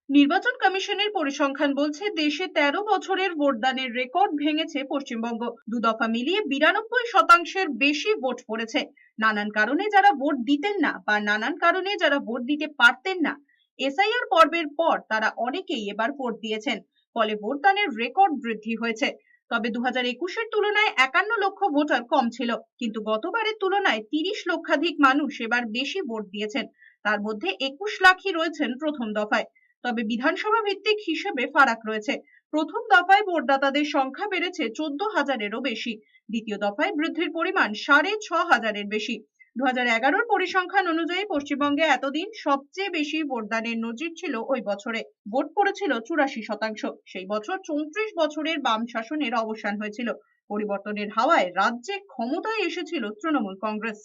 নির্বাচন কমিশনের পরিসংখ্যান বলছে দেশে 13 বছরের ভোটদানের রেকর্ড ভেঙেছে পশ্চিমবঙ্গ। দু দফা মিলিয়ে 92% বেশি ভোট পড়েছে। নানান কারণে যারা ভোট দিতেন না বা নানান কারণে যারা ভোট দিতে পারতেন না, এসআইআর পর্বের পর তারা অনেকেই এবার ভোট দিয়েছেন। ফলে ভোটদানের রেকর্ড বৃদ্ধি হয়েছে। তবে 2021-এর তুলনায় 51 লক্ষ ভোটার কম ছিল, কিন্তু গতবারের তুলনায় 30 লক্ষাধিক মানুষ এবার বেশি ভোট দিয়েছেন। তার মধ্যে 21 লাখই রয়েছেন প্রথম দফায়। তবে বিধানসভা ভিত্তিক হিসেবে ফারাক রয়েছে। প্রথম দফায় ভোটদাতাদের সংখ্যা বেড়েছে 14,000-এরও বেশি। দ্বিতীয় দফায় বৃদ্ধির পরিমাণ 6,500-এর বেশি। 2011-র পরিসংখ্যান অনুযায়ী পশ্চিমবঙ্গে এতদিন সবচেয়ে বেশি ভোটদানের নজির ছিল ওই বছরে। ভোট পড়েছিল 84%। সেই বছর 34 বছরের বাম শাসনের অবসান হয়েছিল। পরিবর্তনের হাওয়ায় রাজ্যে ক্ষমতায় এসেছিল তৃণমূল কংগ্রেস।